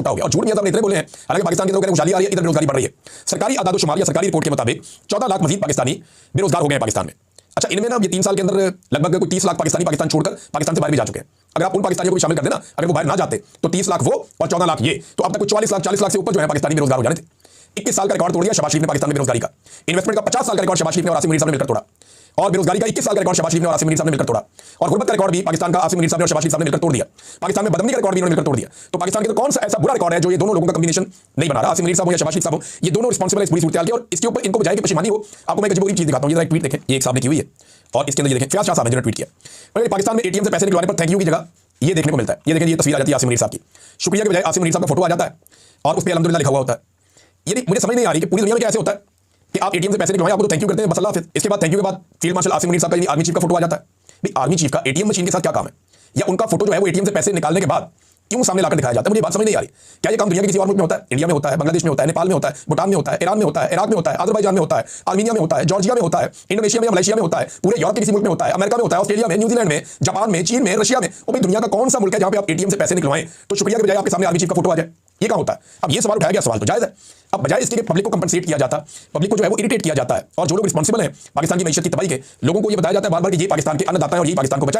टूटा हो गया। और झूठ मियां साहब ने इतने बोले हैं, हालांकि पाकिस्तान के अंदर खुशहाली आ रही है, इधर बेरोजगारी बढ़ रही है। सरकारी आदादोशुमार या सरकारी रिपोर्ट के मुताबिक 14 लाख मजीद पाकिस्तानी बेरोजगार हो गए हैं पाकिस्तान में। अच्छा, इनमें ना ये 3 साल के अंदर लगभग कोई 30 लाख पाकिस्तानी पाकिस्तान छोड़कर पाकिस्तान से बाहर भी जा चुके हैं। अगर आप उन पाकिस्तानियों को भी शामिल कर देना, अगर वो बाहर ना जाते तो 30 लाख वो और 14 लाख ये, तो अब तक कुछ 40 लाख से ऊपर जो है पाकिस्तानी बेरोजगार हो जाने थे। 21 साल का रिकॉर्ड तोड़ दिया शहबाज शरीफ ने पाकिस्तान में बेरोजगारी का। इन्वेस्टमेंट का 50 साल का रिकॉर्ड शहबाज शरीफ ने और आसिम मुनीर साहब ने मिलकर तोड़ा। और बेरोजगारी का 21 साल का रिकॉर्ड शहबाज शरीफ ने और आसिम मुनीर साहब ने मिलकर तोड़ा। और गुर्बत का रिकॉर्ड भी पाकिस्तान का आसिम मुनीर साहब ने और शहबाज शरीफ साहब ने मिलकर तोड़ दिया। पाकिस्तान में बदमनी का रिकॉर्ड भी इन्होंने मिलकर तोड़ दिया। तो पाकिस्तान के तो कौन सा ऐसा बुरा रिकॉर्ड है जो ये दोनों लोगों का कॉम्बिनेशन नहीं बना रहा, आसिम मुनीर साहब हो या शहबाज शरीफ साहब हो, ये दोनों रिस्पांसिबल है इस पूरी सूरत के। और इसके ऊपर इनको बजाय कि पशेमानी हो, आपको मैं एक अजीब चीज दिखाता हूं। ये ट्वीट देखें, ये एक साहब ने की हुई है और इसके अंदर ये देखें, फयाज शाह साहब ने ट्वीट किया। पाकिस्तान में एटीएम से पैसे निकलवाने पर थैंक यू की जगह ये देखने को मिलता है। ये देखें, ये तस्वीर आ जाती है आसिम मुनीर साहब की। शुक्रिया के बजाय आसिम मुनीर साहब का फोटो आ जाता है और उस पर अल्हम्दुलिल्लाह लिखा हुआ होता है। ये मुझे समझ नहीं आ रही कि पूरी दुनिया में कैसे होता है कि आप एटीएम से पैसे निकलवाएं, आपको तो थैंक यू करते हैं, बस अल्लाह हाफिज़। इसके बाद थैंक यू के बाद फील्ड मार्शल आसिम मुनीर साहब का आर्मी चीफ का फोटो आ जाता है। भाई आर्मी चीफ का एटीएम मशीन के साथ क्या काम है, या उनका फोटो जो है वो एटीएम से पैसे निकालने के बाद क्यों सामने लाकर दिखाया जाता है, मुझे बात समझ नहीं आ रही। क्या ये काम दुनिया के किसी और मुल्क में होता है? इंडिया में होता है, बांग्लादेश में होता है, नेपाल में होता है, भूटान में होता है, ईरान में होता है, इराक में होता है, अजरबैजान में होता है, आर्मीनिया में होता है, जॉर्जिया में होता है, इंडोनेशिया में, मलेशिया में होता है, पूरे यूरोप के किसी मुल्क में होता है, अमेरिका में होता है, ऑस्ट्रेलिया में, न्यूजीलैंड में, जापान में, चीन में, रशिया में। और भाई दुनिया का कौन सा मुल्क है जहां पे आप एटीएम से पैसे निकलवाएं तो शुक्रिया के बजाय आपके सामने आर्मी चीफ का फोटो आ जाए? ये कहां होता है? अब ये सवाल उठाया गया, सवाल तो जायज है। अब बजाय इसके पब्लिक को कंपनसेट किया जाता, पब्लिक को जो है वो इरिटेट किया जाता है, और जो लोग रिस्पांसिबल हैं पाकिस्तान की मैशत की तबाही के, लोगों को ये बताया जाता है बार बार कि ये पाकिस्तान के अन्नदाता है और ये पाकिस्तान को बचाए।